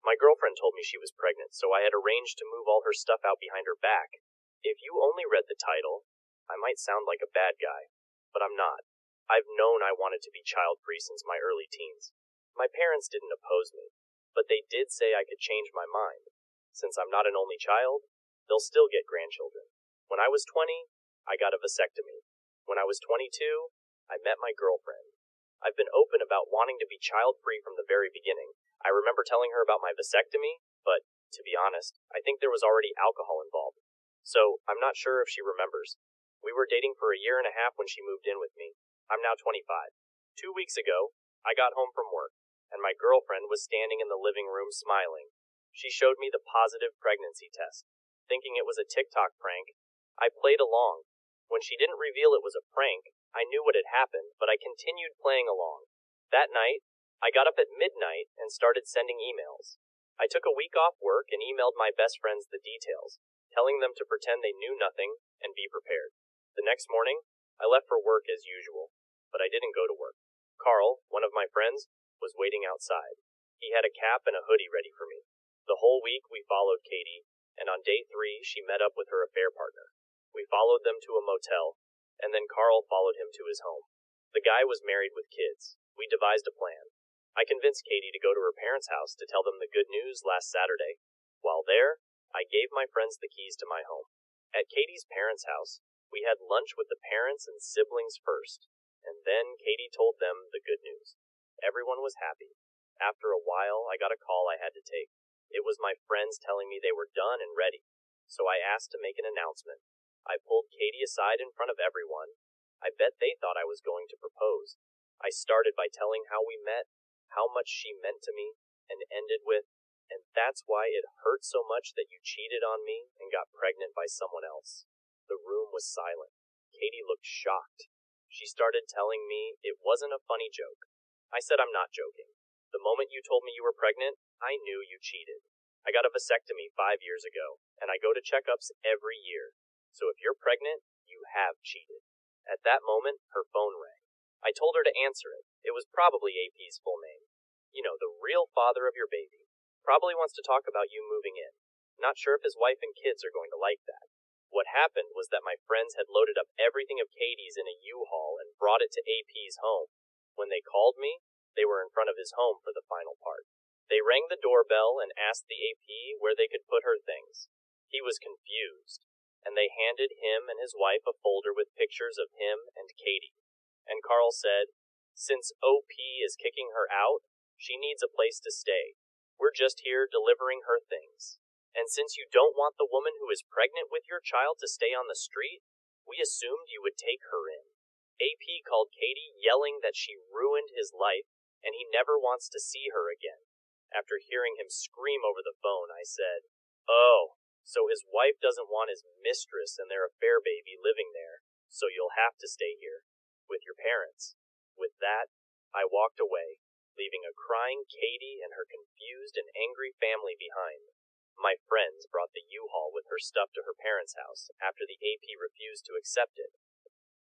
My girlfriend told me she was pregnant, so I had arranged to move all her stuff out behind her back. If you only read the title, I might sound like a bad guy, but I'm not. I've known I wanted to be child-free since my early teens. My parents didn't oppose me, but they did say I could change my mind. Since I'm not an only child, they'll still get grandchildren. When I was 20, I got a vasectomy. When I was 22, I met my girlfriend. I've been open about wanting to be child-free from the very beginning. I remember telling her about my vasectomy, but, to be honest, I think there was already alcohol involved. So, I'm not sure if she remembers. We were dating for a year and a half when she moved in with me. I'm now 25. 2 weeks ago, I got home from work, and my girlfriend was standing in the living room smiling. She showed me the positive pregnancy test. Thinking it was a TikTok prank, I played along. When she didn't reveal it was a prank, I knew what had happened, but I continued playing along. That night, I got up at midnight and started sending emails. I took a week off work and emailed my best friends the details, telling them to pretend they knew nothing and be prepared. The next morning, I left for work as usual, but I didn't go to work. Carl, one of my friends, was waiting outside. He had a cap and a hoodie ready for me. The whole week we followed Katie, and on day 3 she met up with her affair partner. We followed them to a motel, and then Carl followed him to his home. The guy was married with kids. We devised a plan. I convinced Katie to go to her parents' house to tell them the good news last Saturday. While there, I gave my friends the keys to my home. At Katie's parents' house, we had lunch with the parents and siblings first, and then Katie told them the good news. Everyone was happy. After a while, I got a call I had to take. It was my friends telling me they were done and ready, so I asked to make an announcement. I pulled Katie aside in front of everyone. I bet they thought I was going to propose. I started by telling how we met, how much she meant to me, and ended with, "And that's why it hurt so much that you cheated on me and got pregnant by someone else." The room was silent. Katie looked shocked. She started telling me it wasn't a funny joke. I said I'm not joking. The moment you told me you were pregnant, I knew you cheated. I got a vasectomy 5 years ago, and I go to checkups every year. So if you're pregnant, you have cheated. At that moment, her phone rang. I told her to answer it. It was probably AP's full name. You know, the real father of your baby. Probably wants to talk about you moving in. Not sure if his wife and kids are going to like that. What happened was that my friends had loaded up everything of Katie's in a U-Haul and brought it to AP's home. When they called me, they were in front of his home for the final part. They rang the doorbell and asked the AP where they could put her things. He was confused, and they handed him and his wife a folder with pictures of him and Katie. And Carl said, "Since OP is kicking her out, she needs a place to stay. We're just here delivering her things. And since you don't want the woman who is pregnant with your child to stay on the street, we assumed you would take her in." AP called Katie, yelling that she ruined his life, and he never wants to see her again. After hearing him scream over the phone, I said, "Oh, so his wife doesn't want his mistress and their affair baby living there, so you'll have to stay here, with your parents." With that, I walked away, leaving a crying Katie and her confused and angry family behind. My friends brought the U-Haul with her stuff to her parents' house after the AP refused to accept it.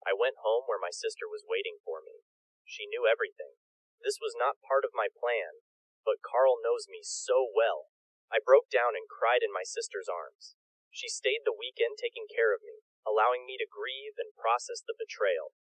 I went home where my sister was waiting for me. She knew everything. This was not part of my plan, but Carl knows me so well. I broke down and cried in my sister's arms. She stayed the weekend taking care of me, allowing me to grieve and process the betrayal.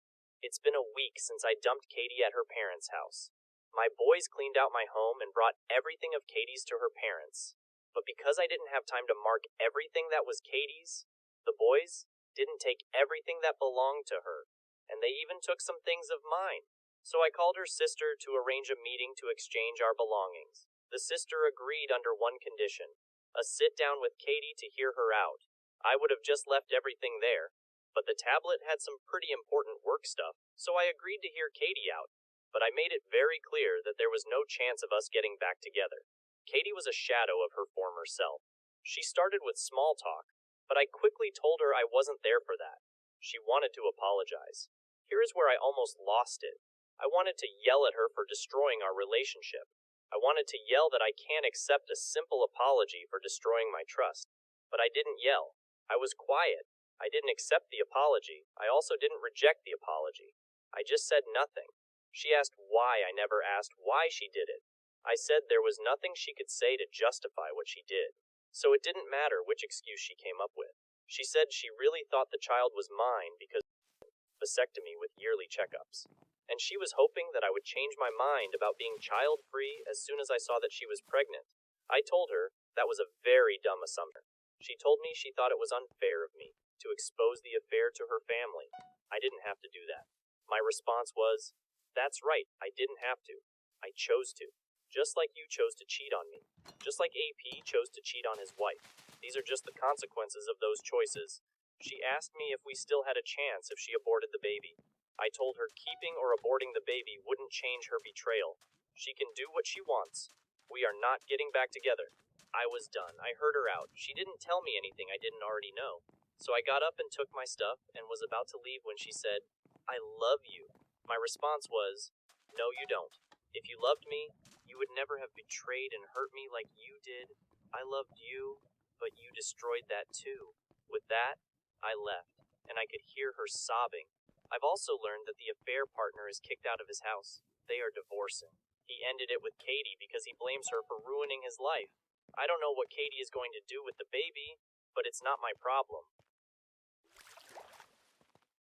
It's been a week since I dumped Katie at her parents' house. My boys cleaned out my home and brought everything of Katie's to her parents. But because I didn't have time to mark everything that was Katie's, the boys didn't take everything that belonged to her, and they even took some things of mine. So I called her sister to arrange a meeting to exchange our belongings. The sister agreed under one condition, a sit-down with Katie to hear her out. I would have just left everything there, but the tablet had some pretty important work stuff, so I agreed to hear Katie out, but I made it very clear that there was no chance of us getting back together. Katie was a shadow of her former self. She started with small talk, but I quickly told her I wasn't there for that. She wanted to apologize. Here is where I almost lost it. I wanted to yell at her for destroying our relationship. I wanted to yell that I can't accept a simple apology for destroying my trust. But I didn't yell. I was quiet. I didn't accept the apology. I also didn't reject the apology. I just said nothing. She asked why I never asked why she did it. I said there was nothing she could say to justify what she did, so it didn't matter which excuse she came up with. She said she really thought the child was mine because of vasectomy with yearly checkups, and she was hoping that I would change my mind about being child-free as soon as I saw that she was pregnant. I told her that was a very dumb assumption. She told me she thought it was unfair of me to expose the affair to her family. I didn't have to do that. My response was, that's right, I didn't have to. I chose to. Just like you chose to cheat on me. Just like AP chose to cheat on his wife. These are just the consequences of those choices. She asked me if we still had a chance if she aborted the baby. I told her keeping or aborting the baby wouldn't change her betrayal. She can do what she wants. We are not getting back together. I was done. I heard her out. She didn't tell me anything I didn't already know. So I got up and took my stuff and was about to leave when she said, I love you. My response was, no, you don't. If you loved me, you would never have betrayed and hurt me like you did. I loved you, but you destroyed that too. With that, I left, and I could hear her sobbing. I've also learned that the affair partner is kicked out of his house. They are divorcing. He ended it with Katie because he blames her for ruining his life. I don't know what Katie is going to do with the baby, but it's not my problem.